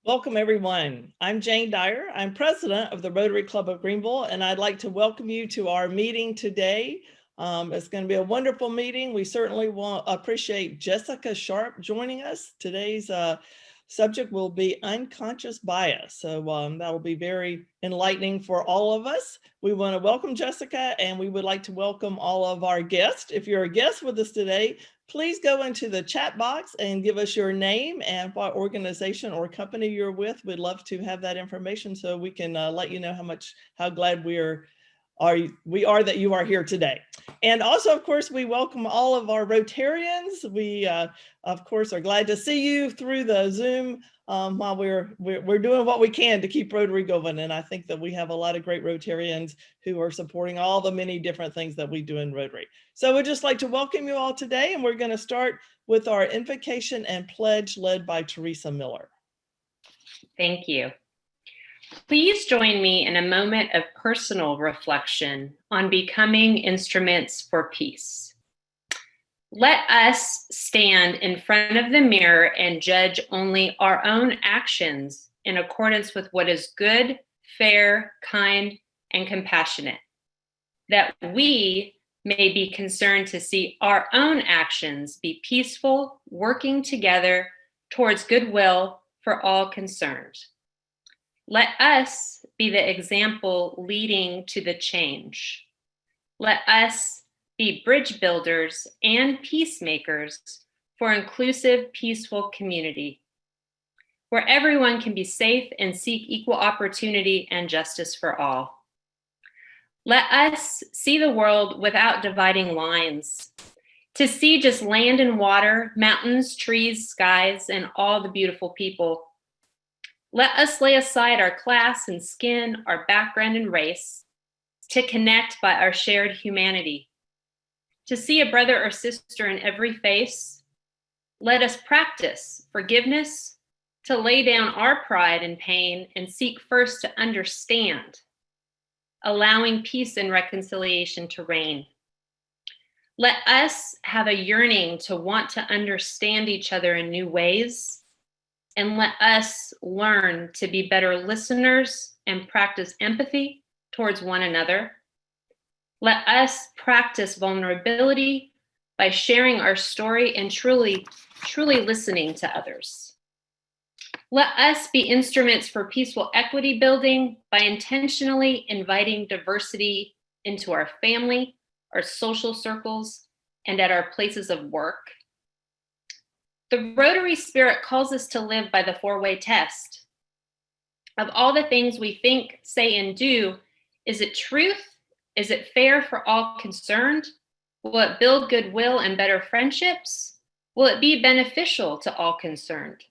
Welcome, everyone. I'm Jane Dyer. I'm president of the Rotary Club of Greenville, and I'd like to welcome you to our meeting today. It's going to be a wonderful meeting. We certainly appreciate Jessica Sharp joining us. Today's subject will be unconscious bias. So that will be very enlightening for all of us. We want to welcome Jessica, and we would like to welcome all of our guests. If you're a guest with us today, please go into the chat box and give us your name and what organization or company you're with. We'd love to have that information so we can let you know how glad we are that you are here today. And also, of course, we welcome all of our Rotarians. We, of course, are glad to see you through the Zoom while we're doing what we can to keep Rotary going. And I think that we have a lot of great Rotarians who are supporting all the many different things that we do in Rotary. So we'd just like to welcome you all today, and we're going to start with our invocation and pledge led by Teresa Miller. Thank you. Please join me in a moment of personal reflection on becoming instruments for peace. Let us stand in front of the mirror and judge only our own actions in accordance with what is good, fair, kind, and compassionate, that we may be concerned to see our own actions be peaceful, working together towards goodwill for all concerned. Let us be the example leading to the change. Let us be bridge builders and peacemakers for inclusive, peaceful community, where everyone can be safe and seek equal opportunity and justice for all. Let us see the world without dividing lines, to see just land and water, mountains, trees, skies, and all the beautiful people. Let us lay aside our class and skin, our background and race, to connect by our shared humanity. To see a brother or sister in every face, let us practice forgiveness, to lay down our pride and pain and seek first to understand, allowing peace and reconciliation to reign. Let us have a yearning to want to understand each other in new ways, and let us learn to be better listeners and practice empathy towards one another. Let us practice vulnerability by sharing our story and truly listening to others. Let us be instruments for peaceful equity building by intentionally inviting diversity into our family, our social circles, and at our places of work. The Rotary spirit calls us to live by the four-way test. Of all the things we think, say, and do, is it truth? Is it fair for all concerned? Will it build goodwill and better friendships? Will it be beneficial to all concerned?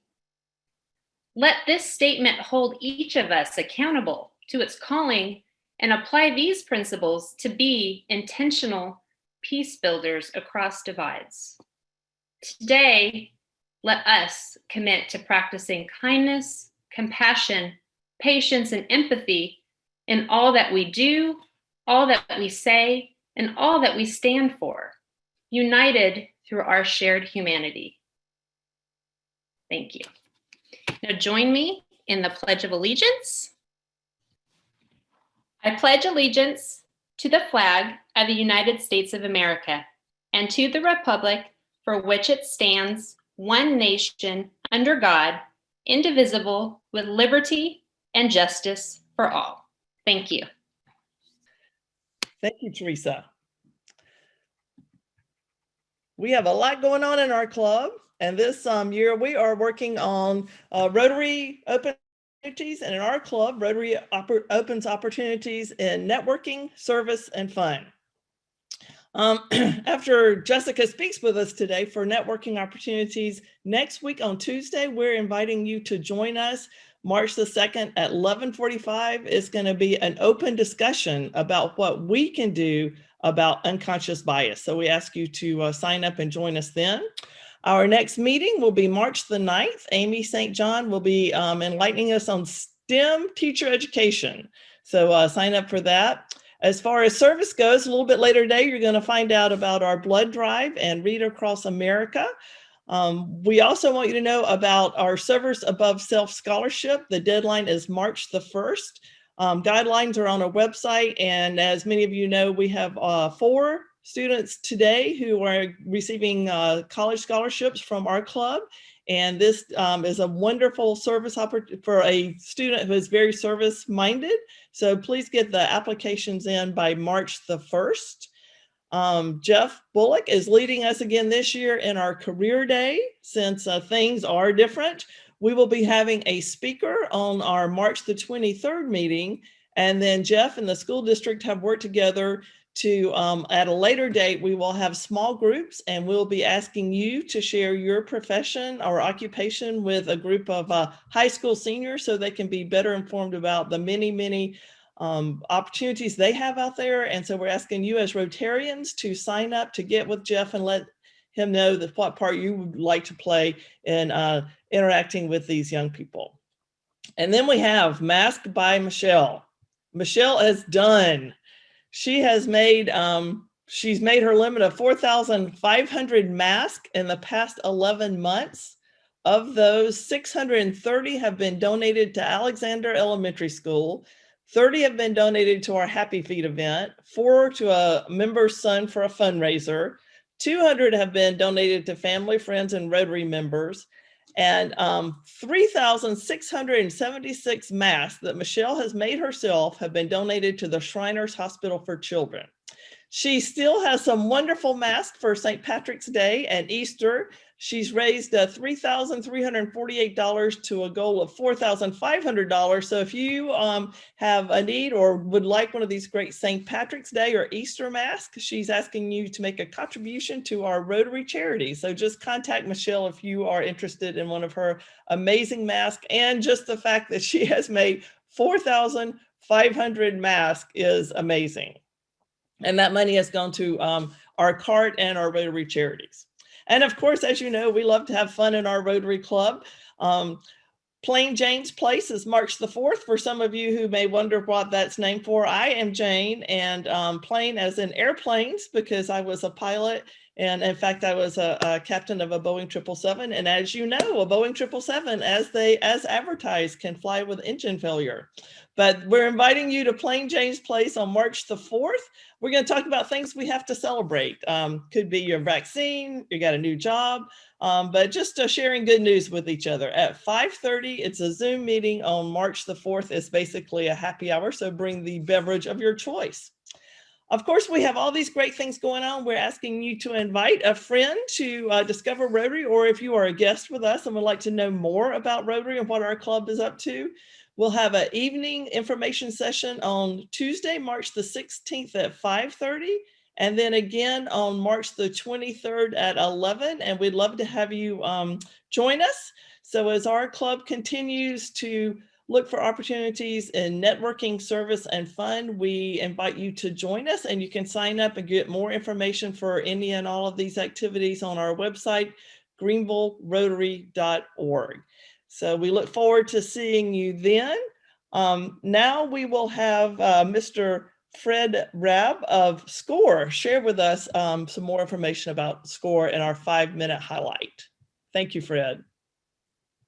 Let this statement hold each of us accountable to its calling and apply these principles to be intentional peace builders across divides. Today, let us commit to practicing kindness, compassion, patience, and empathy in all that we do, all that we say, and all that we stand for, united through our shared humanity. Thank you. Now join me in the Pledge of Allegiance. I pledge allegiance to the flag of the United States of America and to the republic for which it stands, one nation, under God, indivisible, with liberty and justice for all. Thank you. Thank you, Teresa. We have a lot going on in our club, and this year we are working on Rotary Open Opportunities, and in our club, Rotary opens opportunities in networking, service, and fun. After Jessica speaks with us today for networking opportunities, next week on Tuesday, we're inviting you to join us March the 2nd at 11:45. It's going to be an open discussion about what we can do about unconscious bias. So we ask you to sign up and join us then. Our next meeting will be March the 9th. Amy St. John will be enlightening us on STEM teacher education. So sign up for that. As far as service goes, a little bit later today, you're going to find out about our blood drive and Read Across America. We also want you to know about our Servers Above Self Scholarship. The deadline is March the 1st. Guidelines are on our website, and as many of you know, we have 4 students today who are receiving college scholarships from our club. And this is a wonderful service opportunity for a student who is very service minded. So please get the applications in by March the 1st. Jeff Bullock is leading us again this year in our career day. Since things are different, we will be having a speaker on our March the 23rd meeting. And then Jeff and the school district have worked together to, at a later date, we will have small groups, and we'll be asking you to share your profession or occupation with a group of high school seniors so they can be better informed about the many opportunities they have out there. And so we're asking you as Rotarians to sign up to get with Jeff and let him know that what part you would like to play in interacting with these young people. And then we have Masked by Michelle. Michelle is done. She has made, she's made her limit of 4,500 masks in the past 11 months. Of those, 630 have been donated to Alexander Elementary School. 30 have been donated to our Happy Feet event, 4 to a member's son for a fundraiser. 200 have been donated to family, friends, and Rotary members. And 3,676 masks that Michelle has made herself have been donated to the Shriners Hospital for Children. She still has some wonderful masks for St. Patrick's Day and Easter. She's raised $3,348 to a goal of $4,500. So if you have a need or would like one of these great St. Patrick's Day or Easter masks, she's asking you to make a contribution to our Rotary charity. So just contact Michelle if you are interested in one of her amazing masks. And just the fact that she has made 4,500 masks is amazing. And that money has gone to our CART and our Rotary charities. And of course, as you know, we love to have fun in our Rotary Club. Plain Jane's Place is March the 4th. For some of you who may wonder what that's named for, I am Jane, and plane as in airplanes, because I was a pilot. And in fact, I was a captain of a Boeing 777. And as you know, a Boeing 777, as advertised, can fly with engine failure. But we're inviting you to Plain Jane's Place on March the 4th. We're going to talk about things we have to celebrate. Could be your vaccine, you got a new job, but just sharing good news with each other. At 5:30, it's a Zoom meeting on March the 4th. It's basically a happy hour, so bring the beverage of your choice. Of course, we have all these great things going on. We're asking you to invite a friend to discover Rotary, or if you are a guest with us and would like to know more about Rotary and what our club is up to, we'll have an evening information session on Tuesday, March the 16th at 5:30, and then again on March the 23rd at 11. And we'd love to have you join us. So as our club continues to look for opportunities in networking, service, and fun, we invite you to join us, and you can sign up and get more information for any and all of these activities on our website, greenvillerotary.org. So we look forward to seeing you then. Now we will have Mr. Fred Rabb of SCORE share with us some more information about SCORE in our 5-minute highlight. Thank you, Fred.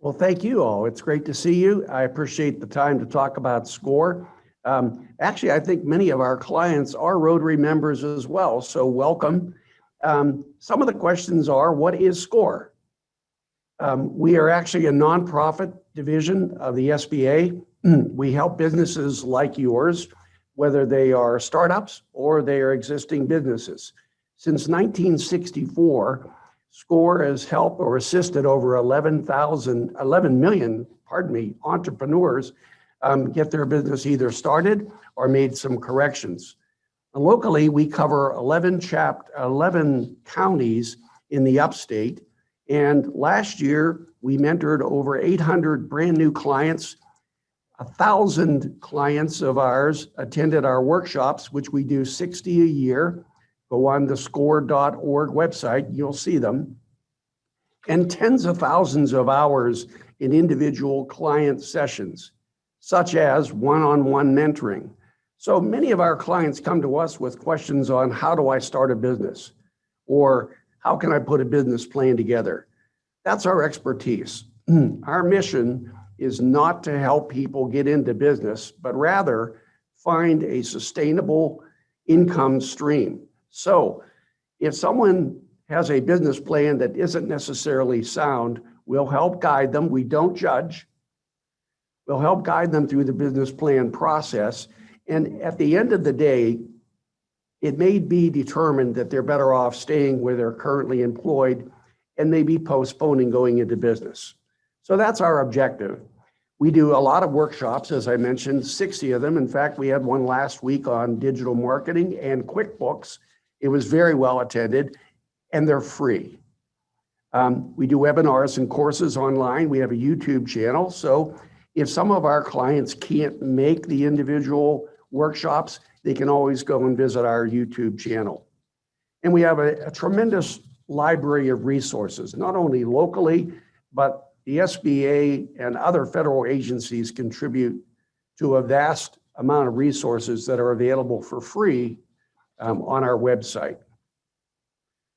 Well, thank you all. It's great to see you. I appreciate the time to talk about SCORE. Actually, I think many of our clients are Rotary members as well, so welcome. Some of the questions are, what is SCORE? We are actually a nonprofit division of the SBA. We help businesses like yours, whether they are startups or they are existing businesses. Since 1964, SCORE has helped or assisted over 11 million entrepreneurs get their business either started or made some corrections. Locally, we cover 11 counties in the upstate. And last year, we mentored over 800 brand new clients. 1,000 clients of ours attended our workshops, which we do 60 a year. Go on the score.org website, you'll see them. And tens of thousands of hours in individual client sessions, such as one-on-one mentoring. So many of our clients come to us with questions on how do I start a business? Or how can I put a business plan together? That's our expertise. Our mission is not to help people get into business, but rather find a sustainable income stream. So if someone has a business plan that isn't necessarily sound, we'll help guide them. We don't judge. We'll help guide them through the business plan process. And at the end of the day, it may be determined that they're better off staying where they're currently employed and maybe postponing going into business. So that's our objective. We do a lot of workshops, as I mentioned, 60 of them. In fact, we had one last week on digital marketing and QuickBooks. It was very well attended, and they're free. We do webinars and courses online. We have a YouTube channel. So if some of our clients can't make the individual workshops, they can always go and visit our YouTube channel. And we have a tremendous library of resources, not only locally, but the SBA and other federal agencies contribute to a vast amount of resources that are available for free on our website.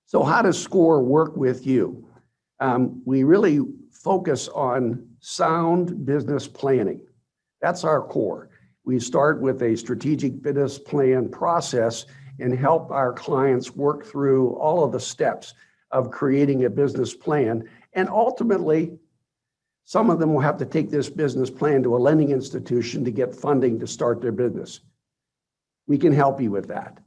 So how does SCORE work with you? We really focus on sound business planning. That's our core. We start with a strategic business plan process and help our clients work through all of the steps of creating a business plan. And ultimately, some of them will have to take this business plan to a lending institution to get funding to start their business. We can help you with that.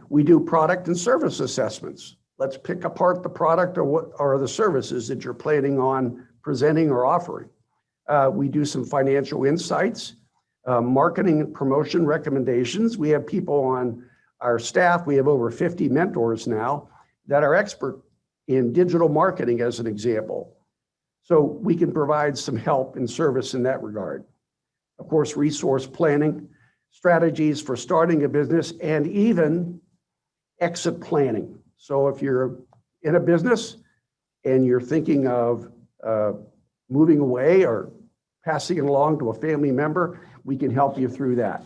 We do product and service assessments. Let's pick apart the product or what are the services that you're planning on presenting or offering. We do some financial insights, marketing and promotion recommendations. We have people on our staff. We have over 50 mentors now that are expert in digital marketing, as an example. So we can provide some help and service in that regard. Of course, resource planning, strategies for starting a business, and even exit planning. So if you're in a business and you're thinking of moving away or passing it along to a family member, we can help you through that.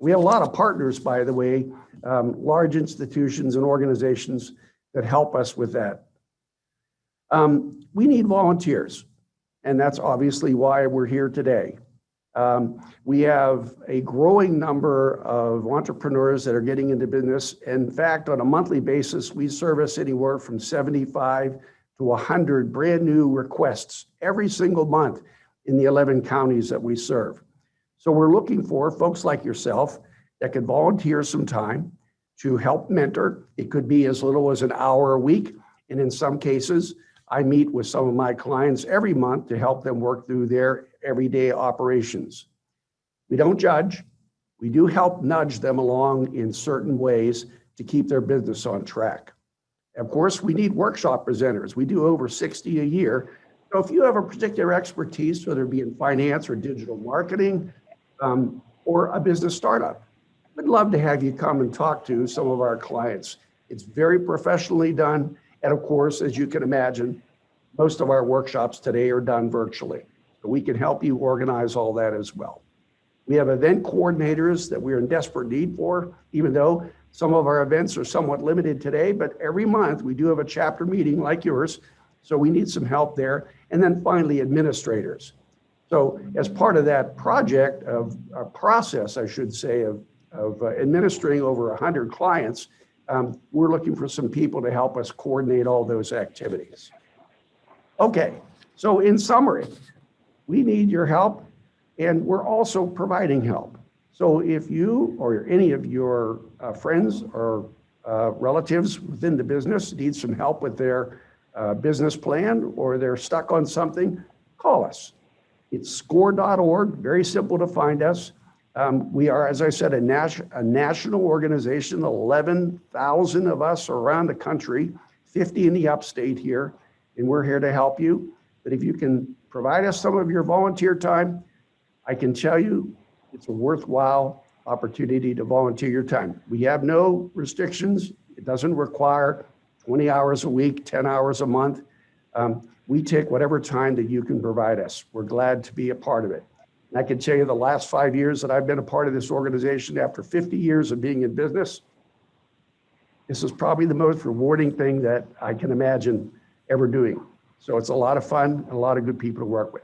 We have a lot of partners, by the way, large institutions and organizations that help us with that. We need volunteers, and that's obviously why we're here today. We have a growing number of entrepreneurs that are getting into business. In fact, on a monthly basis, we service anywhere from 75 to 100 brand new requests every single month in the 11 counties that we serve. So we're looking for folks like yourself that can volunteer some time to help mentor. It could be as little as an hour a week, and in some cases, I meet with some of my clients every month to help them work through their everyday operations. We don't judge. We do help nudge them along in certain ways to keep their business on track. Of course, we need workshop presenters. We do over 60 a year. So if you have a particular expertise, whether it be in finance or digital marketing or a business startup, we'd love to have you come and talk to some of our clients. It's very professionally done. And of course, as you can imagine, most of our workshops today are done virtually. So we can help you organize all that as well. We have event coordinators that we're in desperate need for, even though some of our events are somewhat limited today, but every month we do have a chapter meeting like yours. So we need some help there. And then finally, administrators. So as part of that project of a process, I should say, of administering over 100 clients, we're looking for some people to help us coordinate all those activities. Okay, so in summary, we need your help and we're also providing help. So if you or any of your friends or relatives within the business need some help with their business plan or they're stuck on something, call us. It's score.org, very simple to find us. We are, as I said, a national organization, 11,000 of us around the country, 50 in the upstate here, and we're here to help you. But if you can provide us some of your volunteer time, I can tell you it's a worthwhile opportunity to volunteer your time. We have no restrictions. It doesn't require 20 hours a week, 10 hours a month. We take whatever time that you can provide us. We're glad to be a part of it. And I can tell you the last 5 years that I've been a part of this organization, after 50 years of being in business, this is probably the most rewarding thing that I can imagine ever doing. So it's a lot of fun and a lot of good people to work with.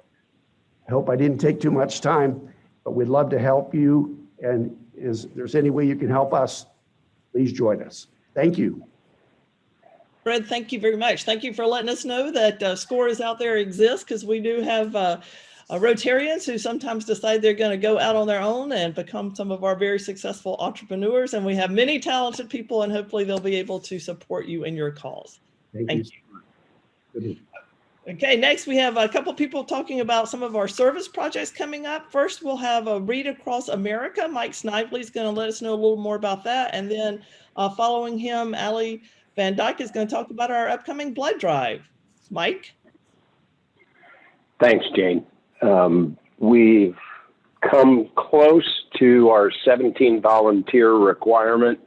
I hope I didn't take too much time, but we'd love to help you. And if there's any way you can help us, please join us. Thank you. Fred, thank you very much. Thank you for letting us know that SCORE is out there exists, because we do have Rotarians who sometimes decide they're going to go out on their own and become some of our very successful entrepreneurs. And we have many talented people, and hopefully they'll be able to support you in your cause. Thank you. Okay, next we have a couple people talking about some of our service projects coming up. First, we'll have a Read Across America. Mike Snively is going to let us know a little more about that. And then following him, Allie Van Dyke is going to talk about our upcoming blood drive. Mike? Thanks, Jane. We've come close to our 17 volunteer requirement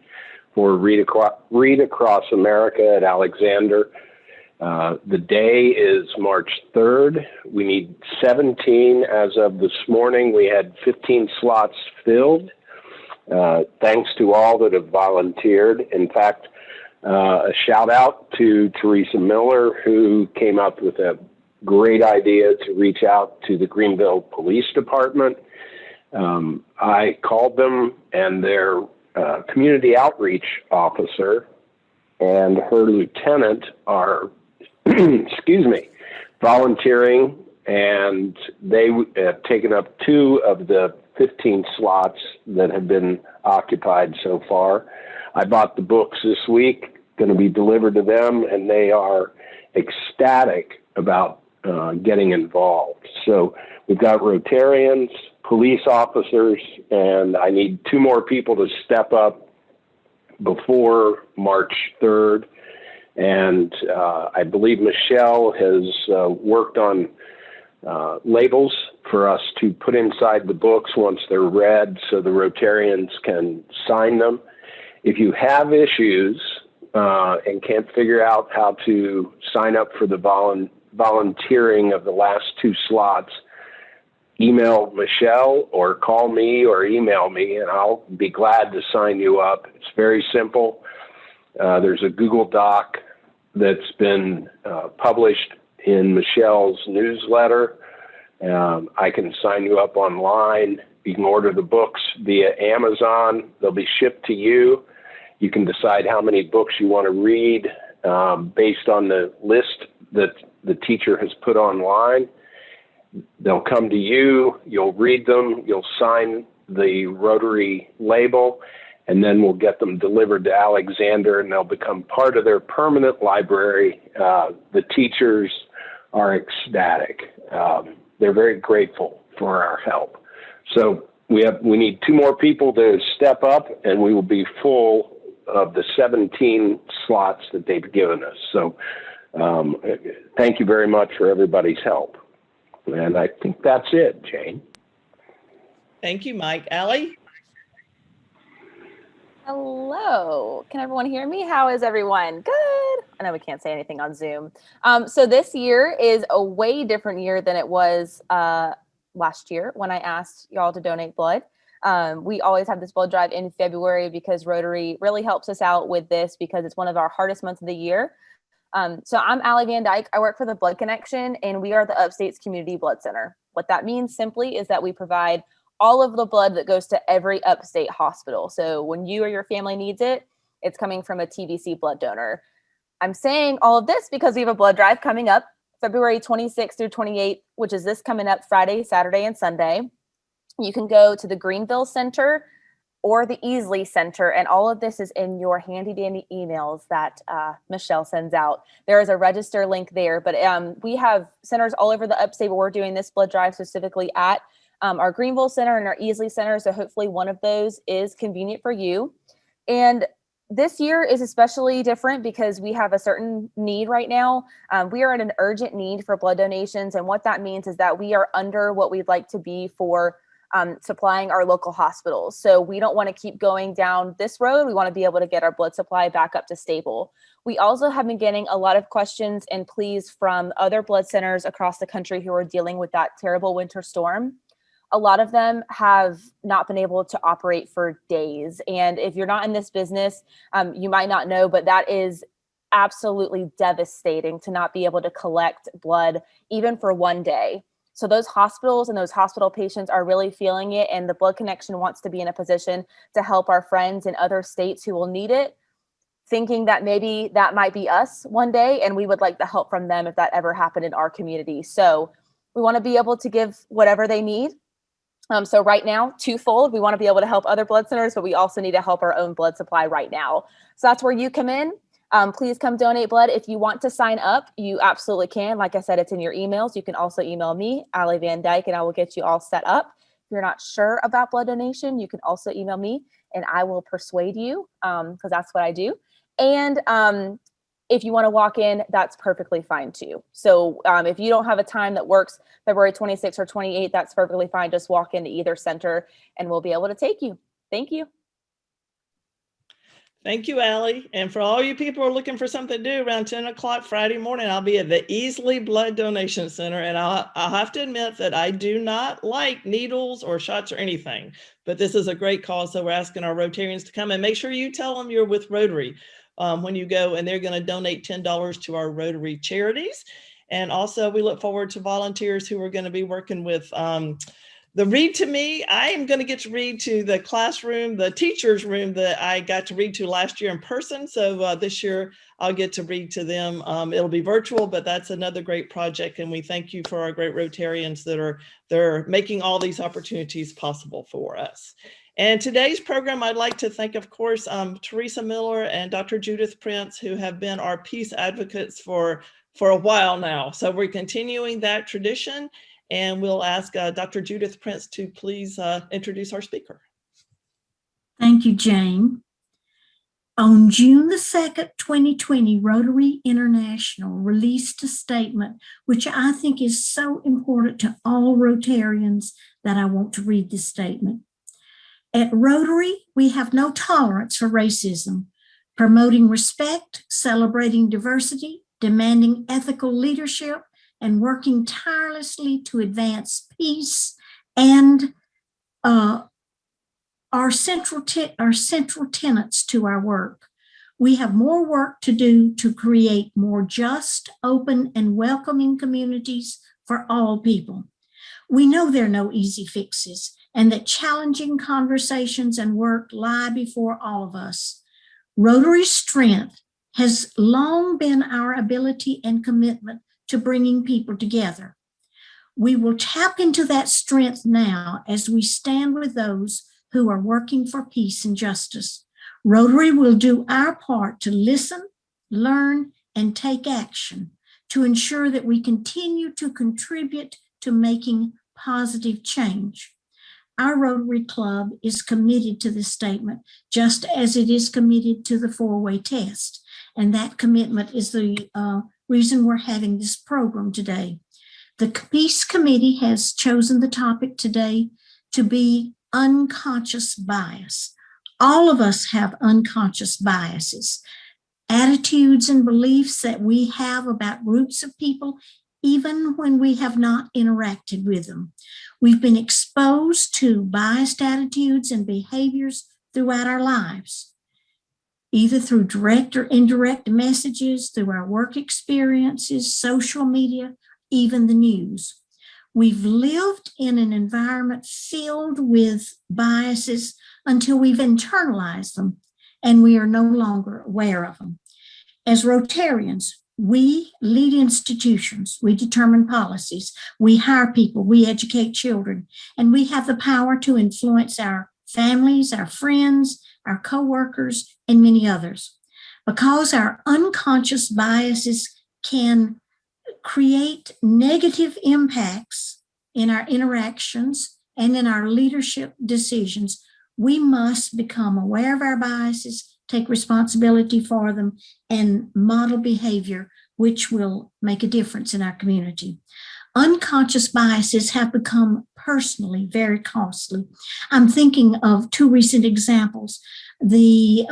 for Read Across America at Alexander. The day is March 3rd. We need 17 as of this morning. We had 15 slots filled. Thanks to all that have volunteered. In fact, a shout out to Teresa Miller, who came up with a great idea to reach out to the Greenville Police Department. I called them, and their community outreach officer and her lieutenant are, excuse me, volunteering, and they have taken up 2 of the 15 slots that have been occupied so far. I bought the books this week, going to be delivered to them, and they are ecstatic about getting involved. So we've got Rotarians, police officers, and I need 2 more people to step up before March 3rd. And I believe Michelle has worked on labels for us to put inside the books once they're read, so the Rotarians can sign them. If you have issues and can't figure out how to sign up for the volunteering of the last 2 slots, email Michelle or call me or email me, and I'll be glad to sign you up. It's very simple. There's a Google Doc that's been published in Michelle's newsletter. I can sign you up online. You can order the books via Amazon. They'll be shipped to you. You can decide how many books you want to read based on the list that the teacher has put online. They'll come to you, you'll read them, you'll sign the Rotary label, and then we'll get them delivered to Alexander, and they'll become part of their permanent library. The teachers are ecstatic. They're very grateful for our help. So we need 2 more people to step up, and we will be full of the 17 slots that they've given us. So thank you very much for everybody's help. And I think that's it, Jane. Thank you, Mike. Allie? Hello. Can everyone hear me? How is everyone? Good. I know we can't say anything on Zoom. So this year is a way different year than it was last year when I asked y'all to donate blood. We always have this blood drive in February because Rotary really helps us out with this because it's one of our hardest months of the year. So I'm Allie Van Dyke. I work for the Blood Connection, and we are the Upstate's Community Blood Center. What that means simply is that we provide all of the blood that goes to every upstate hospital. So when you or your family needs it, it's coming from a TBC blood donor. I'm saying all of this because we have a blood drive coming up February 26th through 28th, which is this coming up Friday, Saturday, and Sunday. You can go to the Greenville Center or the Easley Center, and all of this is in your handy dandy emails that Michelle sends out. There is a register link there, but we have centers all over the upstate, but we're doing this blood drive specifically at our Greenville Center and our Easley Center, so hopefully one of those is convenient for you. And this year is especially different because we have a certain need right now. We are in an urgent need for blood donations, and what that means is that we are under what we'd like to be for supplying our local hospitals. So we don't want to keep going down this road. We want to be able to get our blood supply back up to stable. We also have been getting a lot of questions and pleas from other blood centers across the country who are dealing with that terrible winter storm. A lot of them have not been able to operate for days. And if you're not in this business, you might not know, but that is absolutely devastating to not be able to collect blood even for one day. So those hospitals and those hospital patients are really feeling it, and the Blood Connection wants to be in a position to help our friends in other states who will need it, thinking that maybe that might be us one day, and we would like the help from them if that ever happened in our community. So we want to be able to give whatever they need. So right now, twofold, we want to be able to help other blood centers, but we also need to help our own blood supply right now. So that's where you come in. Please come donate blood. If you want to sign up, you absolutely can. Like I said, it's in your emails. You can also email me, Allie Van Dyke, and I will get you all set up. If you're not sure about blood donation, you can also email me and I will persuade you, because that's what I do. And if you want to walk in, that's perfectly fine too. So if you don't have a time that works, February 26th or 28th, that's perfectly fine. Just walk into either center and we'll be able to take you. Thank you. Thank you, Allie. And for all you people who are looking for something to do around 10 o'clock Friday morning, I'll be at the Easley Blood Donation Center. And I'll have to admit that I do not like needles or shots or anything, but this is a great cause. So we're asking our Rotarians to come, and make sure you tell them you're with Rotary when you go, and they're going to donate $10 to our Rotary charities. And also we look forward to volunteers who are going to be working with the Read to Me. I am going to get to read to the classroom, the teacher's room that I got to read to last year in person. So this year I'll get to read to them. It'll be virtual, but that's another great project. And we thank you for our great Rotarians they're making all these opportunities possible for us. And today's program, I'd like to thank, of course, Teresa Miller and Dr. Judith Prince, who have been our peace advocates for a while now. So we're continuing that tradition. And we'll ask Dr. Judith Prince to please introduce our speaker. Thank you, Jane. On June the 2nd, 2020, Rotary International released a statement, which I think is so important to all Rotarians that I want to read this statement. At Rotary, we have no tolerance for racism, promoting respect, celebrating diversity, demanding ethical leadership, and working tirelessly to advance peace and our central tenets to our work. We have more work to do to create more just, open, and welcoming communities for all people. We know there are no easy fixes and that challenging conversations and work lie before all of us. Rotary's strength has long been our ability and commitment to bringing people together. We will tap into that strength now as we stand with those who are working for peace and justice. Rotary will do our part to listen, learn, and take action to ensure that we continue to contribute to making positive change. Our Rotary Club is committed to this statement, just as it is committed to the four-way test. And that commitment is the reason we're having this program today. The Peace Committee has chosen the topic today to be unconscious bias. All of us have unconscious biases, attitudes and beliefs that we have about groups of people, even when we have not interacted with them. We've been exposed to biased attitudes and behaviors throughout our lives, either through direct or indirect messages, through our work experiences, social media, even the news. We've lived in an environment filled with biases until we've internalized them and we are no longer aware of them. As Rotarians, we lead institutions, we determine policies, we hire people, we educate children, and we have the power to influence our families, our friends, our coworkers, and many others. Because our unconscious biases can create negative impacts in our interactions and in our leadership decisions, we must become aware of our biases, take responsibility for them, and model behavior which will make a difference in our community. Unconscious biases have become personally very costly. I'm thinking of two recent examples. The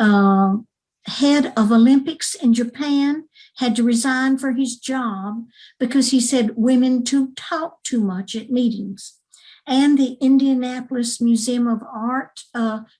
head of Olympics in Japan had to resign for his job because he said women talk too much at meetings. and the Indianapolis Museum of Art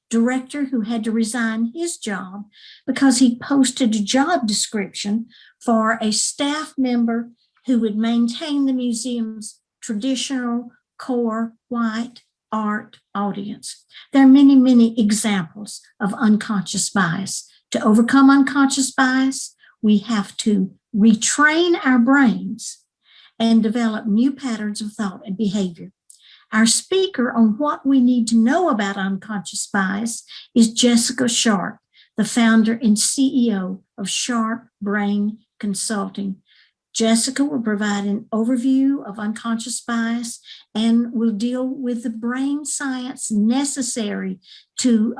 director who had to resign his job because he posted a job description for a staff member who would maintain the museum's traditional core white art audience. There are many, many examples of unconscious bias. To overcome unconscious bias, we have to retrain our brains and develop new patterns of thought and behavior. Our speaker on what we need to know about unconscious bias is Jessica Sharp, the founder and CEO of Sharp Brain Consulting. Jessica will provide an overview of unconscious bias and will deal with the brain science necessary to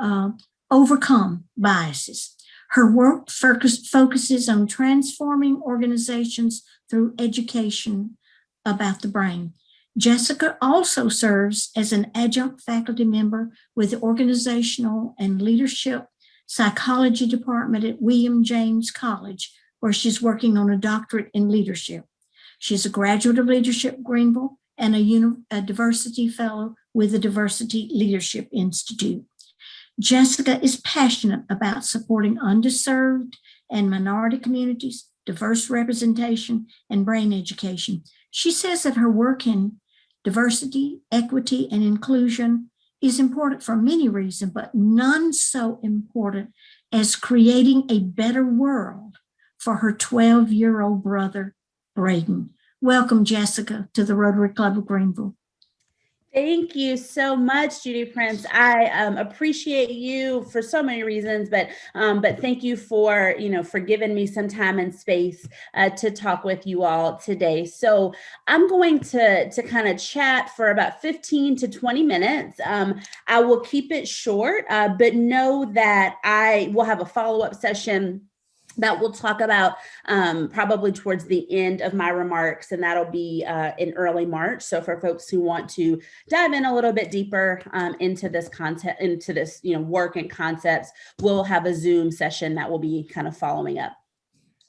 overcome biases. Her work focuses on transforming organizations through education about the brain. Jessica also serves as an adjunct faculty member with the Organizational and Leadership Psychology Department at William James College, where she's working on a doctorate in leadership. She's a graduate of Leadership Greenville and a diversity fellow with the Diversity Leadership Institute. Jessica is passionate about supporting underserved and minority communities, diverse representation, and brain education. She says that her work in diversity, equity, and inclusion is important for many reasons, but none so important as creating a better world for her 12-year-old brother, Braden. Welcome, Jessica, to the Rotary Club of Greenville. Thank you so much, Judy Prince. I appreciate you for so many reasons, but thank you for giving me some time and space to talk with you all today. So I'm going to kind of chat for about 15 to 20 minutes. I will keep it short, but know that I will have a follow-up session that we'll talk about probably towards the end of my remarks, and that'll be in early March. So for folks who want to dive in a little bit deeper into this content, into this work and concepts, we'll have a Zoom session that will be kind of following up.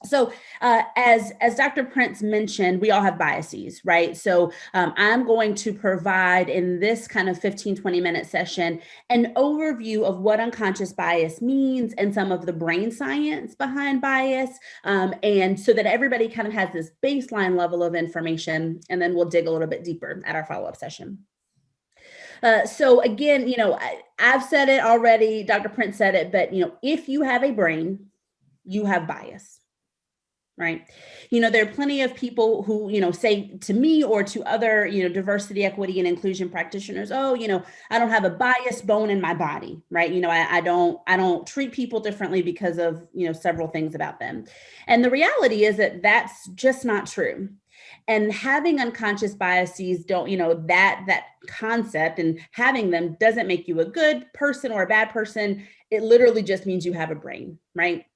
So as Dr. Prince mentioned, we all have biases, right? So I'm going to provide in this kind of 15-20 minute session an overview of what unconscious bias means and some of the brain science behind bias, and so that everybody kind of has this baseline level of information, and then we'll dig a little bit deeper at our follow-up session. So again, I've said it already, Dr. Prince said it, but if you have a brain, you have bias. Right. There are plenty of people who, say to me or to other, diversity, equity, and inclusion practitioners, oh, I don't have a biased bone in my body. Right. I don't treat people differently because of, several things about them. And the reality is that that's just not true. And having unconscious biases that concept and having them doesn't make you a good person or a bad person. It literally just means you have a brain. Right.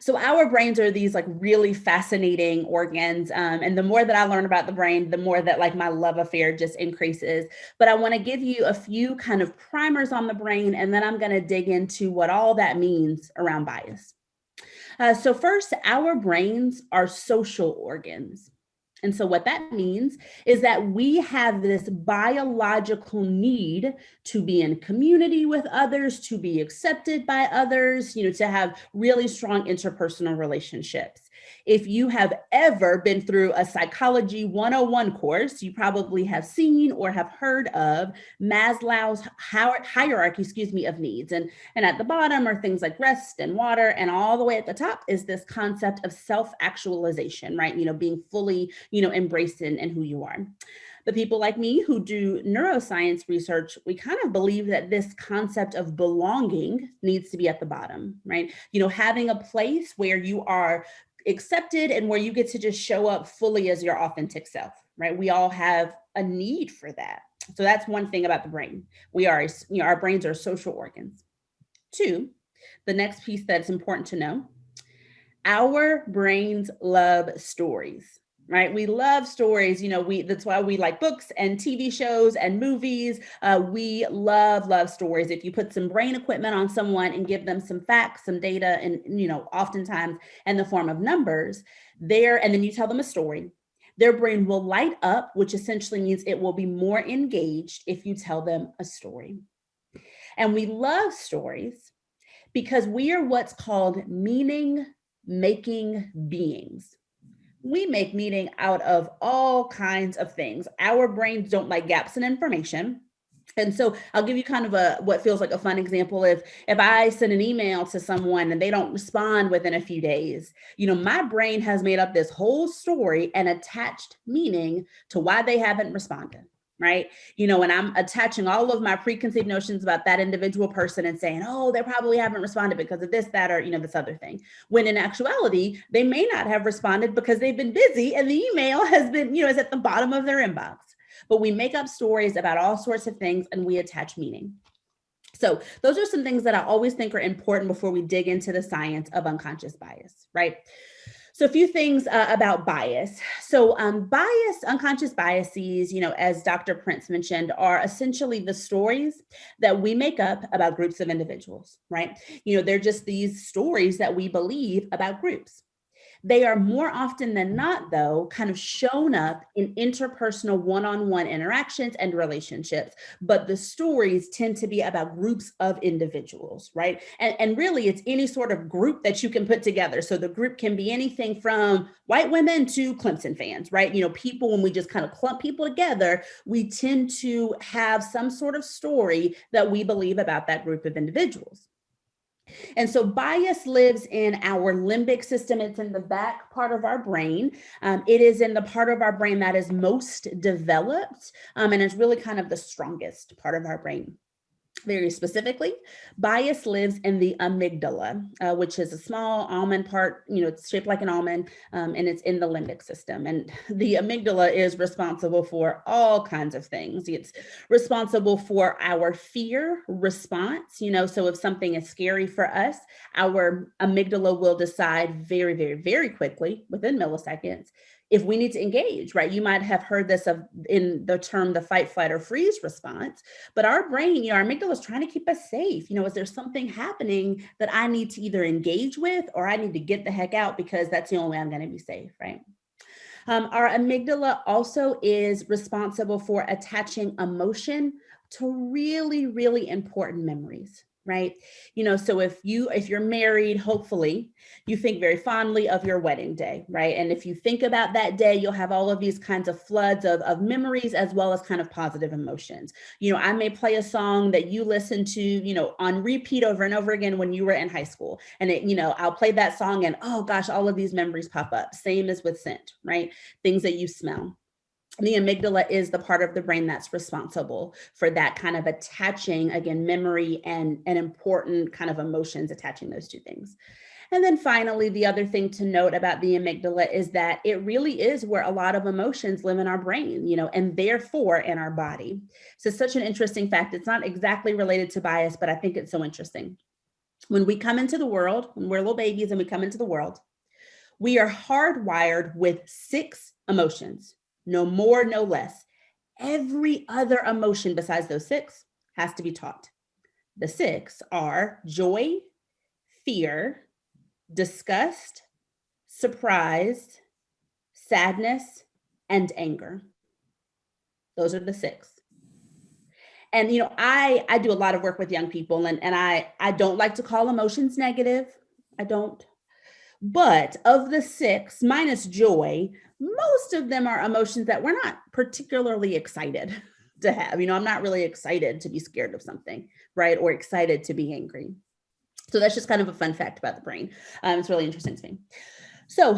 So our brains are these really fascinating organs. And the more that I learn about the brain, the more that my love affair just increases. But I want to give you a few kind of primers on the brain, and then I'm going to dig into what all that means around bias. So first, our brains are social organs. And so what that means is that we have this biological need to be in community with others, to be accepted by others, to have really strong interpersonal relationships. If you have ever been through a Psychology 101 course, you probably have seen or have heard of Maslow's hierarchy, of needs. And at the bottom are things like rest and water, and all the way at the top is this concept of self-actualization, right? Being fully, embraced in who you are. But people like me who do neuroscience research, we kind of believe that this concept of belonging needs to be at the bottom, right? Having a place where you are accepted and where you get to just show up fully as your authentic self, right? We all have a need for that. So that's one thing about the brain. Our brains are social organs. Two, the next piece that's important to know, our brains love stories. Right? We love stories. That's why we like books and TV shows and movies. We love stories. If you put some brain equipment on someone and give them some facts, some data, and, oftentimes in the form of numbers and then you tell them a story, Their brain will light up, which essentially means it will be more engaged if you tell them a story. And we love stories because we are what's called meaning-making beings. We make meaning out of all kinds of things. Our brains don't like gaps in information. And so I'll give you kind of what feels like a fun example. If I send an email to someone and they don't respond within a few days, my brain has made up this whole story and attached meaning to why they haven't responded. Right. And I'm attaching all of my preconceived notions about that individual person and saying, oh, they probably haven't responded because of this, that, or, this other thing. When in actuality, they may not have responded because they've been busy and the email has been, is at the bottom of their inbox. But we make up stories about all sorts of things and we attach meaning. So those are some things that I always think are important before we dig into the science of unconscious bias, right? So a few things about bias. So unconscious biases, as Dr. Prince mentioned, are essentially the stories that we make up about groups of individuals, right? They're just these stories that we believe about groups. They are more often than not, though, kind of shown up in interpersonal one-on-one interactions and relationships, but the stories tend to be about groups of individuals, right? And really, it's any sort of group that you can put together. So the group can be anything from white women to Clemson fans, right? People, when we just kind of clump people together, we tend to have some sort of story that we believe about that group of individuals. And so bias lives in our limbic system. It's in the back part of our brain. It is in the part of our brain that is most developed, and it's really kind of the strongest part of our brain. Very specifically, bias lives in the amygdala, which is a small almond part, it's shaped like an almond, and it's in the limbic system. And the amygdala is responsible for all kinds of things. It's responsible for our fear response, so if something is scary for us, our amygdala will decide very, very, very quickly, within milliseconds, if we need to engage, right? You might have heard this in the term, the fight, flight, or freeze response, but our brain, our amygdala is trying to keep us safe. Is there something happening that I need to either engage with, or I need to get the heck out because that's the only way I'm going to be safe, right? Our amygdala also is responsible for attaching emotion to really, really important memories. Right. So if you're married, hopefully you think very fondly of your wedding day. Right. And if you think about that day, you'll have all of these kinds of floods of memories as well as kind of positive emotions. I may play a song that you listen to, on repeat over and over again when you were in high school. And I'll play that song and, oh gosh, all of these memories pop up. Same as with scent, right? Things that you smell. The amygdala is the part of the brain that's responsible for that kind of attaching, again, memory and important kind of emotions, attaching those two things. And then finally, the other thing to note about the amygdala is that it really is where a lot of emotions live in our brain, and therefore in our body. So it's such an interesting fact. It's not exactly related to bias, but I think it's so interesting. When we come into the world, when we're little babies and we come into the world, we are hardwired with 6 emotions. No more, no less. Every other emotion besides those 6 has to be taught. The 6 are joy, fear, disgust, surprise, sadness, and anger. Those are the 6. And, I do a lot of work with young people, and I don't like to call emotions negative. I don't. But of the 6, minus joy, most of them are emotions that we're not particularly excited to have. I'm not really excited to be scared of something, right? Or excited to be angry. So that's just kind of a fun fact about the brain. It's really interesting to me. So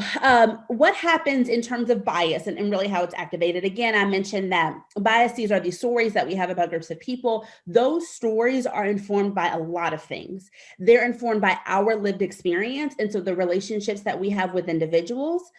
what happens in terms of bias and really how it's activated? Again, I mentioned that biases are these stories that we have about groups of people. Those stories are informed by a lot of things. They're informed by our lived experience. And so the relationships that we have with individuals,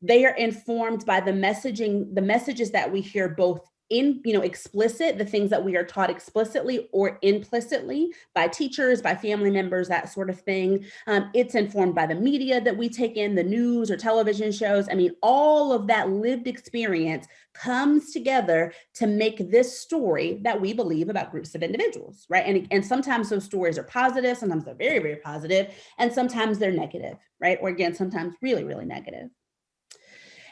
they are informed by the messages that we hear both in, explicit, the things that we are taught explicitly or implicitly by teachers, by family members, that sort of thing. It's informed by the media that we take in, the news or television shows. All of that lived experience comes together to make this story that we believe about groups of individuals, right? And sometimes those stories are positive, sometimes they're very, very positive, and sometimes they're negative, right? Or again, sometimes really, really negative.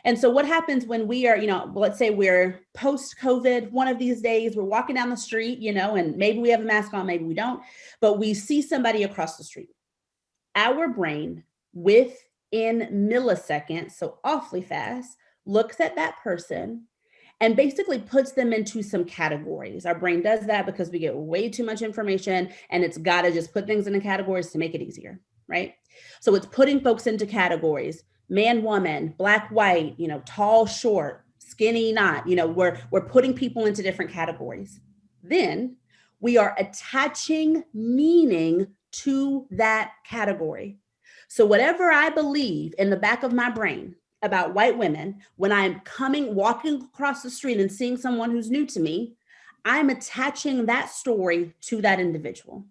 And so what happens when we are, let's say we're post-COVID, one of these days, we're walking down the street, and maybe we have a mask on, maybe we don't, but we see somebody across the street. Our brain, within milliseconds, so awfully fast, looks at that person and basically puts them into some categories. Our brain does that because we get way too much information, and it's got to just put things into categories to make it easier, right? So it's putting folks into categories: man, woman, black, white, tall, short, skinny, not, we're putting people into different categories. Then we are attaching meaning to that category. So whatever I believe in the back of my brain about white women, when I'm walking across the street and seeing someone who's new to me, I'm attaching that story to that individual.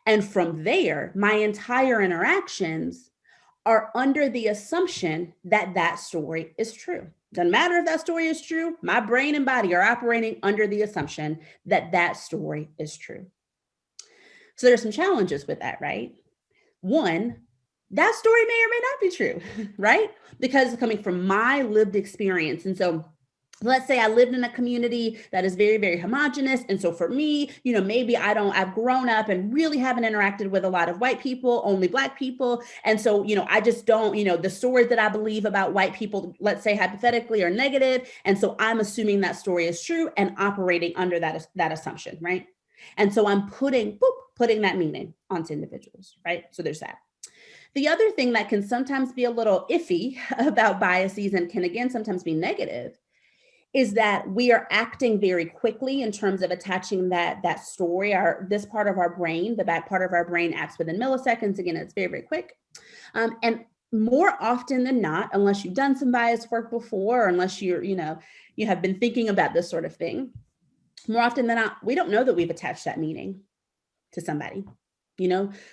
And from there, my entire interactions are under the assumption that that story is true. Doesn't matter if that story is true, my brain and body are operating under the assumption that that story is true. So there's some challenges with that, right? One, that story may or may not be true, right? Because it's coming from my lived experience. And so let's say I lived in a community that is very, very homogenous. And so for me, maybe I've grown up and really haven't interacted with a lot of white people, only Black people. And so, I just don't, the stories that I believe about white people, let's say hypothetically, are negative. And so I'm assuming that story is true and operating under that assumption, right? And so I'm putting that meaning onto individuals, right? So there's that. The other thing that can sometimes be a little iffy about biases and can again sometimes be negative is that we are acting very quickly in terms of attaching that story. This part of our brain, the back part of our brain, acts within milliseconds. Again, it's very, very quick. And more often than not, unless you've done some bias work before, or unless you have been thinking about this sort of thing, more often than not, we don't know that we've attached that meaning to somebody.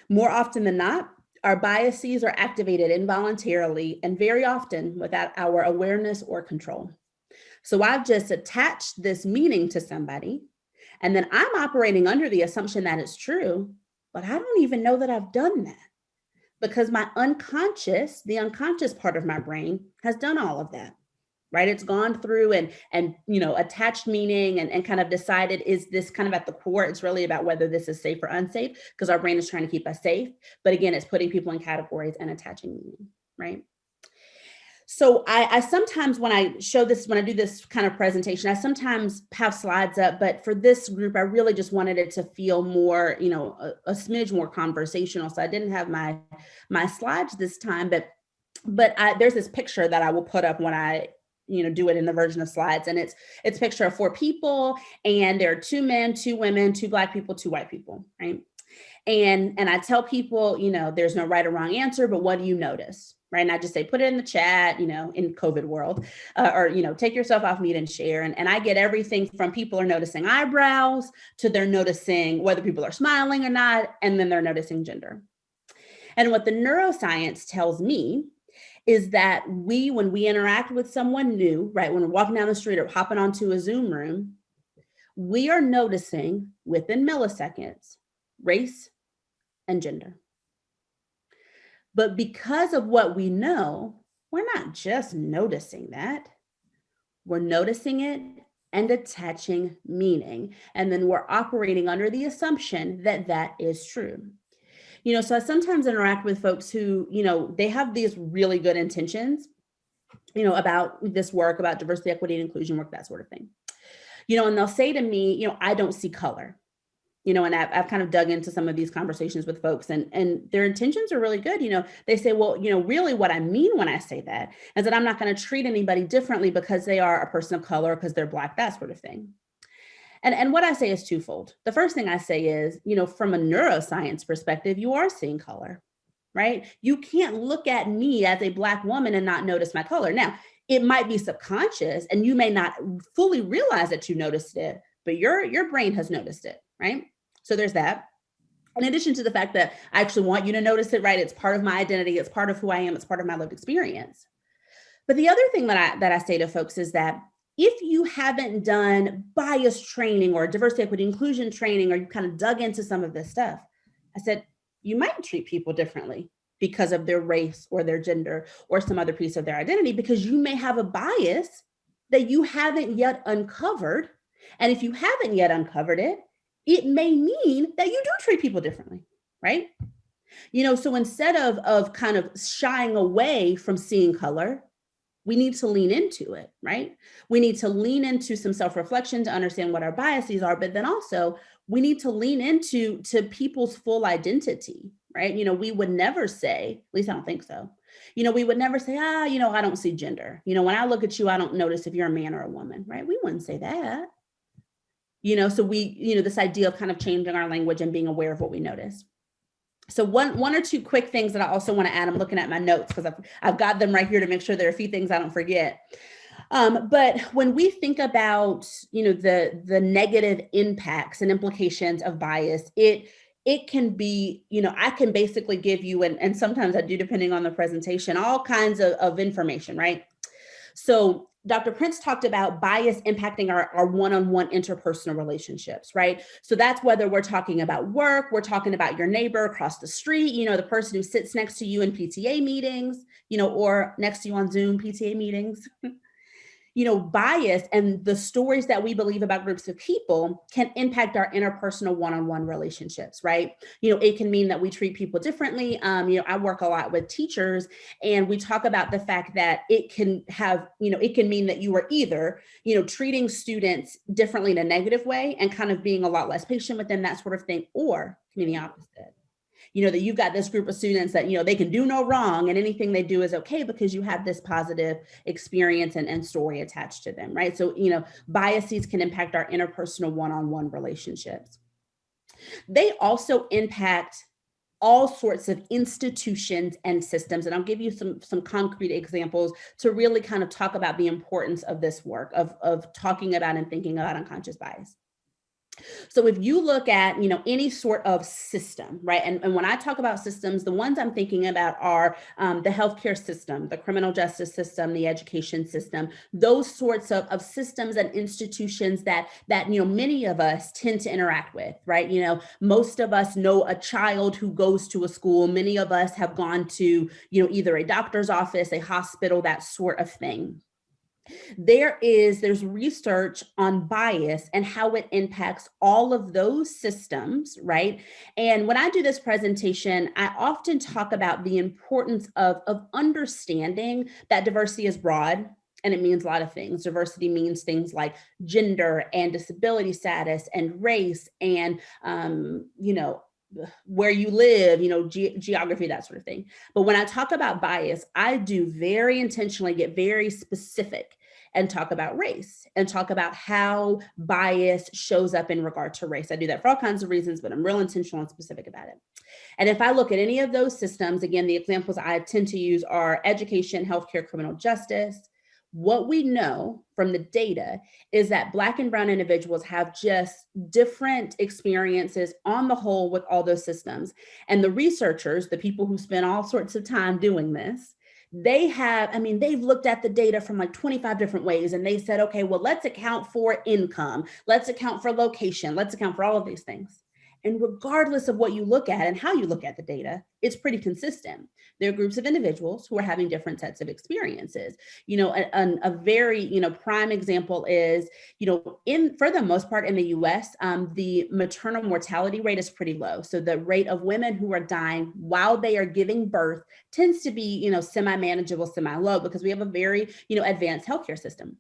More often than not, our biases are activated involuntarily and very often without our awareness or control. So I've just attached this meaning to somebody, and then I'm operating under the assumption that it's true, but I don't even know that I've done that because the unconscious part of my brain has done all of that, right? It's gone through and attached meaning and kind of decided, is this kind of at the core? It's really about whether this is safe or unsafe, because our brain is trying to keep us safe. But again, it's putting people in categories and attaching meaning, right? So I sometimes, when I do this kind of presentation, I sometimes have slides up, but for this group, I really just wanted it to feel more, a smidge more conversational. So I didn't have my slides this time, but there's this picture that I will put up when I do it in the version of slides. And it's a picture of 4 people, and there are 2 men, 2 women, 2 Black people, 2 white people, right? And I tell people, there's no right or wrong answer, but what do you notice? Right. And I just say, put it in the chat, in COVID world, or, take yourself off mute and share. And I get everything from people are noticing eyebrows to they're noticing whether people are smiling or not. And then they're noticing gender. And what the neuroscience tells me is that when we interact with someone new, right, when we're walking down the street or hopping onto a Zoom room, we are noticing within milliseconds race and gender. But because of what we know, we're not just noticing that. We're noticing it and attaching meaning. And then we're operating under the assumption that that is true. So I sometimes interact with folks who, they have these really good intentions, about this work, about diversity, equity, and inclusion work, that sort of thing. And they'll say to me, I don't see color. And I've kind of dug into some of these conversations with folks, and their intentions are really good. They say, well, really what I mean when I say that is that I'm not going to treat anybody differently because they are a person of color, because they're Black, that sort of thing. And what I say is twofold. The first thing I say is, from a neuroscience perspective, you are seeing color, right? You can't look at me as a Black woman and not notice my color. Now, it might be subconscious and you may not fully realize that you noticed it, but your brain has noticed it, right? So there's that. In addition to the fact that I actually want you to notice it, right? It's part of my identity. It's part of who I am. It's part of my lived experience. But the other thing that I say to folks is that if you haven't done bias training or diversity, equity, inclusion training, or you kind of dug into some of this stuff, I said, you might treat people differently. because of their race or their gender or some other piece of their identity, because you may have a bias that you haven't yet uncovered. And if you haven't yet uncovered it, it may mean that you do treat people differently, right? So instead of kind of shying away from seeing color, we need to lean into it, right? We need to lean into some self-reflection to understand what our biases are, but then also we need to lean into people's full identity, right? We would never say, at least I don't think so. We would never say, I don't see gender. When I look at you, I don't notice if you're a man or a woman, right? We wouldn't say that. So we, this idea of kind of changing our language and being aware of what we notice. So one or two quick things that I also want to add. I'm looking at my notes because I've got them right here to make sure there are a few things I don't forget. But when we think about, the negative impacts and implications of bias, it can be, I can basically give you, and sometimes I do, depending on the presentation, all kinds of information, right? So Dr. Prince talked about bias impacting our one-on-one interpersonal relationships, right? So that's whether we're talking about work, we're talking about your neighbor across the street, the person who sits next to you in PTA meetings, or next to you on Zoom PTA meetings. Bias and the stories that we believe about groups of people can impact our interpersonal one-on-one relationships, right? It can mean that we treat people differently. I work a lot with teachers, and we talk about the fact that it can have, it can mean that you are either, treating students differently in a negative way and kind of being a lot less patient with them, that sort of thing, or can be the opposite. That you've got this group of students that, they can do no wrong and anything they do is okay because you have this positive experience and story attached to them, right? So, biases can impact our interpersonal one-on-one relationships. They also impact all sorts of institutions and systems. And I'll give you some concrete examples to really kind of talk about the importance of this work, of talking about and thinking about unconscious bias. So if you look at, any sort of system, right? And when I talk about systems, the ones I'm thinking about are the healthcare system, the criminal justice system, the education system, those sorts of systems and institutions that many of us tend to interact with, right? Most of us know a child who goes to a school. Many of us have gone to, either a doctor's office, a hospital, that sort of thing. There's research on bias and how it impacts all of those systems, right? And when I do this presentation, I often talk about the importance of understanding that diversity is broad. And it means a lot of things. Diversity means things like gender and disability status and race and, where you live, geography, that sort of thing. But when I talk about bias, I do very intentionally get very specific and talk about race and talk about how bias shows up in regard to race. I do that for all kinds of reasons, but I'm real intentional and specific about it. And if I look at any of those systems, again, the examples I tend to use are education, healthcare, criminal justice. What we know from the data is that Black and Brown individuals have just different experiences on the whole with all those systems. And the researchers, the people who spend all sorts of time doing this, they've looked at the data from like 25 different ways. And they said, okay, well, let's account for income. Let's account for location. Let's account for all of these things. And regardless of what you look at and how you look at the data, it's pretty consistent. There are groups of individuals who are having different sets of experiences. A very, prime example is, for the most part in the US, the maternal mortality rate is pretty low. So the rate of women who are dying while they are giving birth tends to be, semi-manageable, semi-low, because we have a very, advanced healthcare system.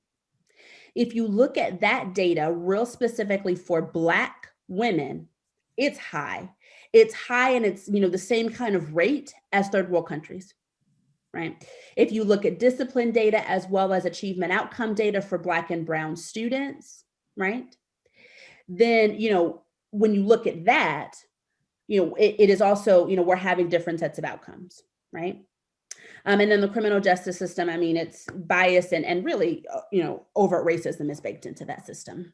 If you look at that data real specifically for Black women, it's high. It's high, and it's, the same kind of rate as third world countries, right? If you look at discipline data as well as achievement outcome data for Black and Brown students, right? Then, when you look at that, it is also, we're having different sets of outcomes, right? And then the criminal justice system, it's bias and really, overt racism is baked into that system.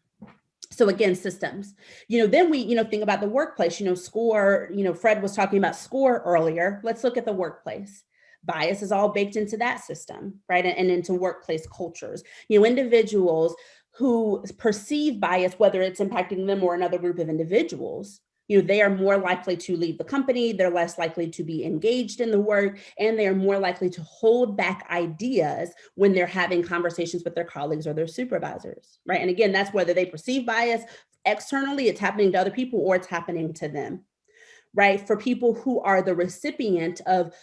So again, systems, then we, think about the workplace, SCORE, Fred was talking about SCORE earlier. Let's look at the workplace. Bias is all baked into that system, right? And into workplace cultures, individuals who perceive bias, whether it's impacting them or another group of individuals, they are more likely to leave the company, they're less likely to be engaged in the work, and they are more likely to hold back ideas when they're having conversations with their colleagues or their supervisors, right? And again, that's whether they perceive bias externally, it's happening to other people, or it's happening to them, right? For people who are the recipient of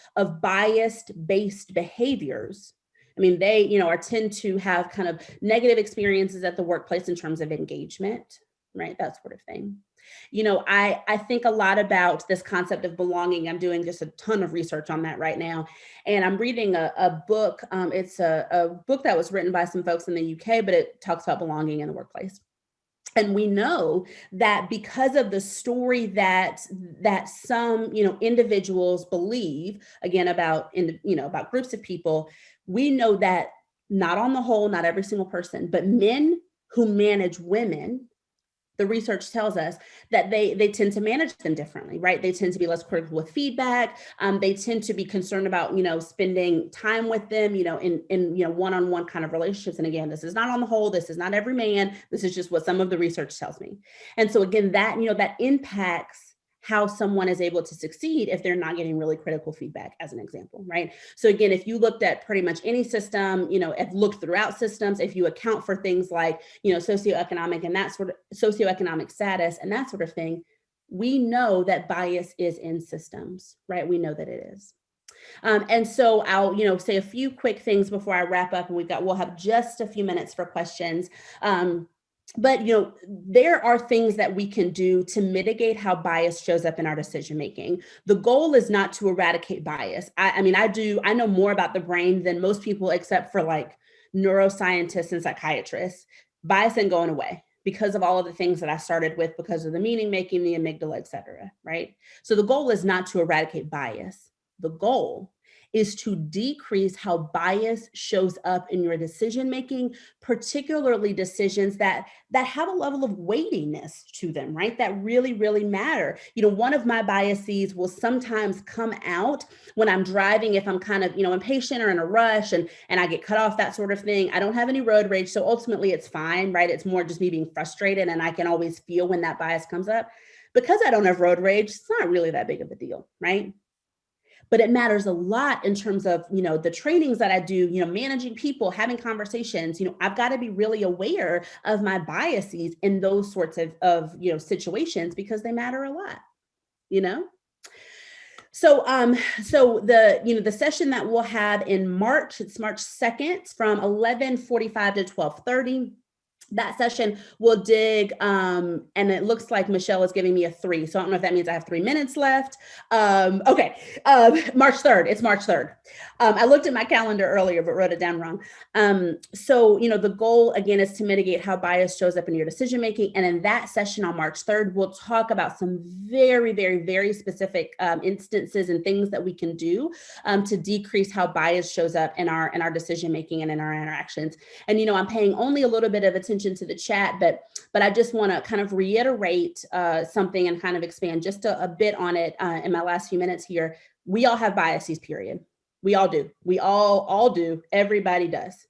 bias-based behaviors, I mean, they, tend to have kind of negative experiences at the workplace in terms of engagement, right? That sort of thing. I think a lot about this concept of belonging. I'm doing just a ton of research on that right now. And I'm reading a book. It's a book that was written by some folks in the UK, but it talks about belonging in the workplace. And we know that because of the story that some, individuals believe, again, about groups of people, we know that not on the whole, not every single person, but men who manage women, the research tells us that they tend to manage them differently, right? They tend to be less critical with feedback. They tend to be concerned about, spending time with them, in one-on-one kind of relationships. And again, this is not on the whole, this is not every man, this is just what some of the research tells me. And so again, that, that impacts how someone is able to succeed if they're not getting really critical feedback, as an example, right? So again, if you looked at pretty much any system, if looked throughout systems, if you account for things like, socioeconomic and that sort of socioeconomic status and that sort of thing, we know that bias is in systems, right? We know that it is. And so I'll, say a few quick things before I wrap up, and we'll have just a few minutes for questions. But, there are things that we can do to mitigate how bias shows up in our decision making. The goal is not to eradicate bias. I know more about the brain than most people, except for like neuroscientists and psychiatrists. Bias ain't going away because of all of the things that I started with, because of the meaning making, the amygdala, et cetera, right? So the goal is not to eradicate bias. The goal is to decrease how bias shows up in your decision making, particularly decisions that have a level of weightiness to them, right? That really, really matter. One of my biases will sometimes come out when I'm driving, if I'm kind of, impatient or in a rush and I get cut off, that sort of thing. I don't have any road rage, so ultimately it's fine, right? It's more just me being frustrated, and I can always feel when that bias comes up. Because I don't have road rage, it's not really that big of a deal, right? But it matters a lot in terms of, the trainings that I do, managing people, having conversations. I've got to be really aware of my biases in those sorts of situations, because they matter a lot, So, the session that we'll have in March, it's March 2nd from 11:45 to 12:30. That session will dig, and it looks like Michelle is giving me a 3. So I don't know if that means I have 3 minutes left. Okay, March 3rd, it's March 3rd. I looked at my calendar earlier, but wrote it down wrong. So, the goal again is to mitigate how bias shows up in your decision-making. And in that session on March 3rd, we'll talk about some very, very, very specific instances and things that we can do to decrease how bias shows up in our decision-making and in our interactions. And, I'm paying only a little bit of attention to the chat, but I just want to kind of reiterate something and kind of expand just a bit on it in my last few minutes here. We all have biases, period. We all do. We all do. Everybody does.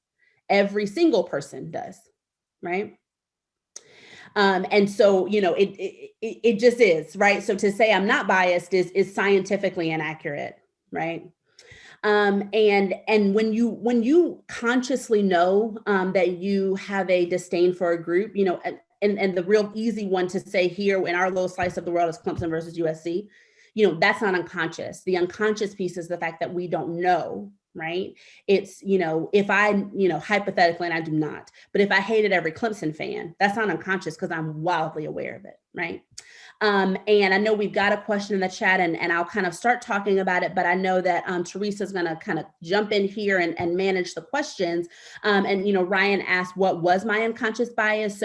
Every single person does, right? And so, it just is, right? So to say I'm not biased is scientifically inaccurate, right? And when you consciously know that you have a disdain for a group, and the real easy one to say here in our little slice of the world is Clemson versus USC, that's not unconscious. The unconscious piece is the fact that we don't know, right? It's, if I, hypothetically, and I do not, but if I hated every Clemson fan, that's not unconscious because I'm wildly aware of it, right? And I know we've got a question in the chat, and I'll kind of start talking about it, but I know that Teresa's going to kind of jump in here and manage the questions. And Ryan asked, what was my unconscious bias?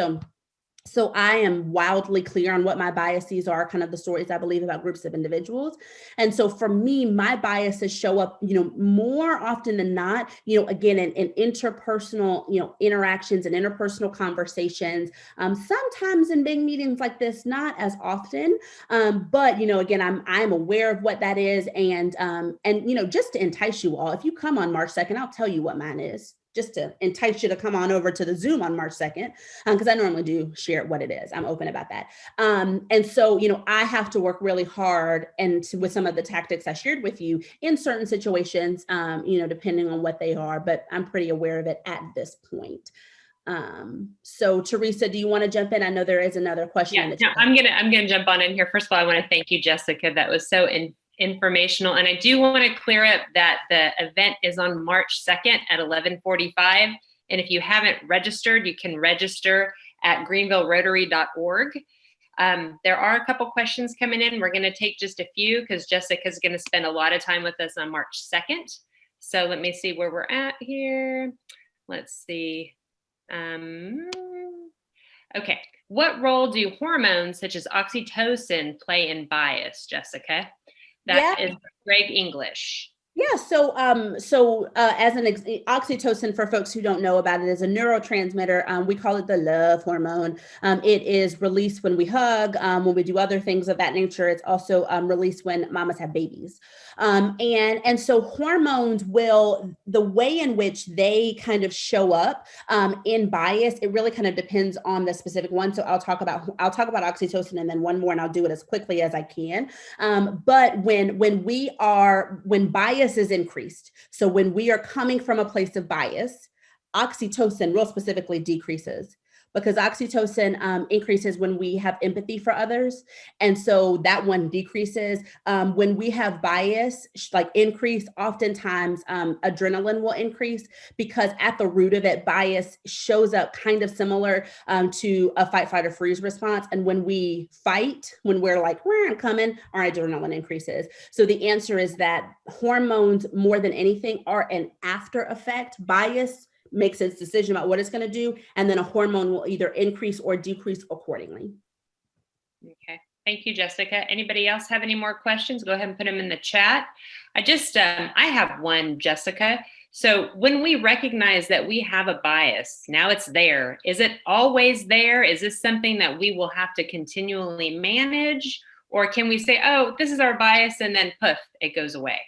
So I am wildly clear on what my biases are, kind of the stories I believe about groups of individuals. And so for me, my biases show up, more often than not, again, in interpersonal, interactions and interpersonal conversations, sometimes in big meetings like this, not as often. But, again, I'm aware of what that is. And just to entice you all, if you come on March 2nd, I'll tell you what mine is. just to entice you to come on over to the Zoom on March 2nd, because I normally do share what it is. I'm open about that. And so, I have to work really hard and with some of the tactics I shared with you in certain situations, depending on what they are, but I'm pretty aware of it at this point. So Teresa, do you want to jump in? I know there is another question. Yeah, no, I'm gonna jump on in here. First of all, I want to thank you, Jessica. That was so informational. And I do want to clear up that the event is on March 2nd at 11:45. And if you haven't registered, you can register at greenvillerotary.org. There are a couple questions coming in. We're going to take just a few because Jessica's going to spend a lot of time with us on March 2nd. So let me see where we're at here. Let's see. Okay. What role do hormones such as oxytocin play in bias, Jessica? That is Greg English. Yeah. So as oxytocin, for folks who don't know about it, is a neurotransmitter. We call it the love hormone. It is released when we hug, when we do other things of that nature. It's also released when mamas have babies. And so hormones the way in which they kind of show up in bias, it really kind of depends on the specific one. So I'll talk about oxytocin and then one more, and I'll do it as quickly as I can. But when bias is increased, so when we are coming from a place of bias, oxytocin real specifically decreases, because oxytocin increases when we have empathy for others. And so that one decreases. When we have bias, like increase, oftentimes adrenaline will increase, because at the root of it, bias shows up kind of similar to a fight, flight, or freeze response. And when we fight, when we're like, I'm coming, our adrenaline increases. So the answer is that hormones, more than anything, are an after effect. Bias makes its decision about what it's going to do, and then a hormone will either increase or decrease accordingly. Okay, thank you, Jessica. Anybody else have any more questions? Go ahead and put them in the chat. I have one, Jessica. So when we recognize that we have a bias, now it's there. Is it always there? Is this something that we will have to continually manage? Or can we say, oh, this is our bias, and then poof, it goes away?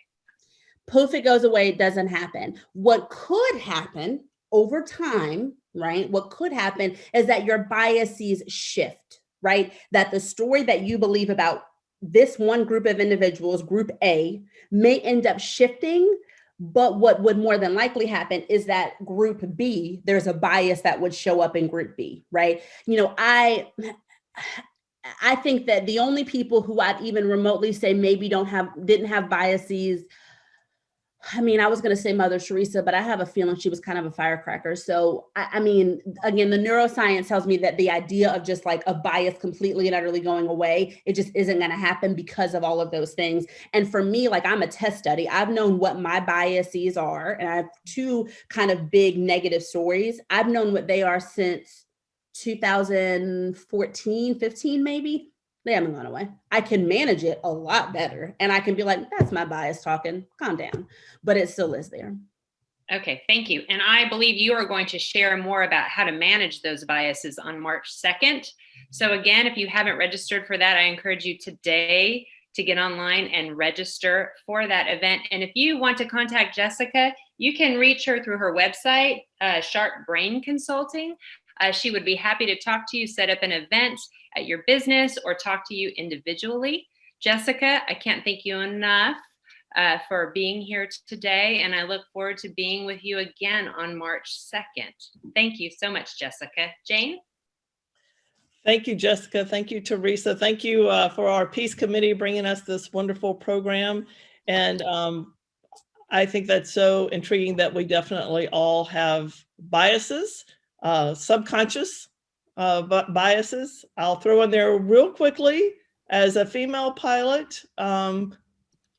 Poof, it goes away. It doesn't happen. What could happen over time, right? What could happen is that your biases shift, right? That the story that you believe about this one group of individuals, group A, may end up shifting. But what would more than likely happen is that group B, there's a bias that would show up in group B, right? I think that the only people who I'd even remotely say maybe didn't have biases, I was going to say Mother Teresa, but I have a feeling she was kind of a firecracker. So, again, the neuroscience tells me that the idea of just like a bias completely and utterly going away, it just isn't going to happen because of all of those things. And for me, like, I'm a test study. I've known what my biases are, and I have two kind of big negative stories. I've known what they are since 2014, 15, maybe. They haven't gone away. I can manage it a lot better. And I can be like, that's my bias talking, calm down. But it still is there. Okay, thank you. And I believe you are going to share more about how to manage those biases on March 2nd. So again, if you haven't registered for that, I encourage you today to get online and register for that event. And if you want to contact Jessica, you can reach her through her website, Sharp Brain Consulting. She would be happy to talk to you, set up an event at your business, or talk to you individually. Jessica, I can't thank you enough for being here today, and I look forward to being with you again on March 2nd. Thank you so much, Jessica. Jane? Thank you, Jessica. Thank you, Teresa. Thank you for our Peace Committee bringing us this wonderful program. And I think that's so intriguing that we definitely all have biases. Subconscious biases. I'll throw in there real quickly, as a female pilot,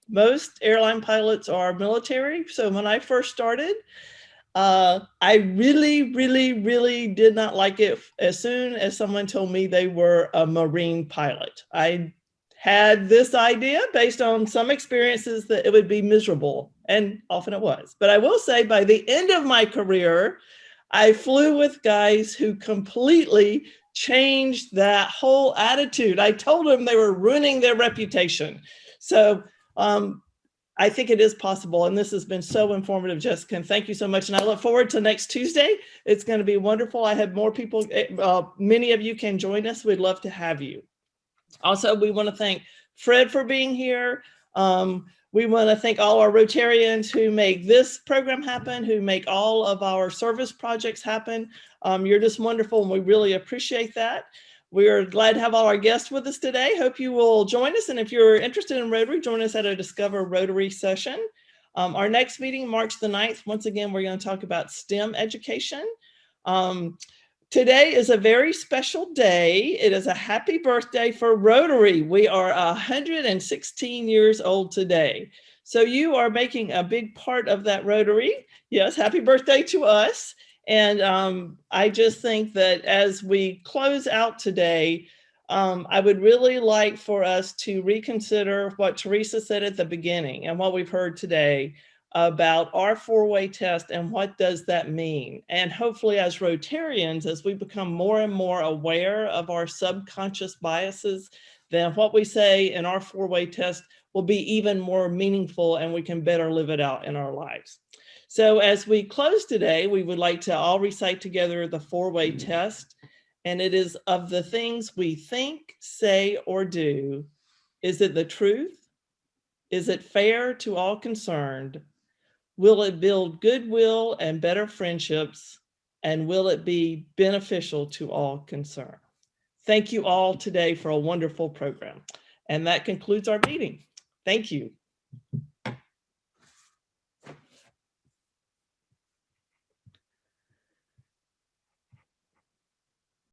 most airline pilots are military. So when I first started, I really did not like it as soon as someone told me they were a Marine pilot. I had this idea based on some experiences that it would be miserable, and often it was. But I will say, by the end of my career, I flew with guys who completely changed that whole attitude. I told them they were ruining their reputation. So I think it is possible. And this has been so informative, Jessica. And thank you so much. And I look forward to next Tuesday. It's going to be wonderful. I have more people. Many of you can join us. We'd love to have you. Also, we want to thank Fred for being here. We want to thank all our Rotarians who make this program happen, who make all of our service projects happen. You're just wonderful, and we really appreciate that. We are glad to have all our guests with us today. Hope you will join us. And if you're interested in Rotary, join us at a Discover Rotary session. Our next meeting, March the 9th, once again, we're going to talk about STEM education. Today is a very special day. It is a happy birthday for Rotary. We are 116 years old today. So you are making a big part of that Rotary. Yes, happy birthday to us. And I just think that as we close out today, I would really like for us to reconsider what Teresa said at the beginning and what we've heard today about our four-way test and what does that mean. And hopefully as Rotarians, as we become more and more aware of our subconscious biases, then what we say in our four-way test will be even more meaningful and we can better live it out in our lives. So as we close today, we would like to all recite together the four-way test. And it is of the things we think, say, or do. Is it the truth? Is it fair to all concerned? Will it build goodwill and better friendships? And will it be beneficial to all concerned? Thank you all today for a wonderful program. And that concludes our meeting. Thank you.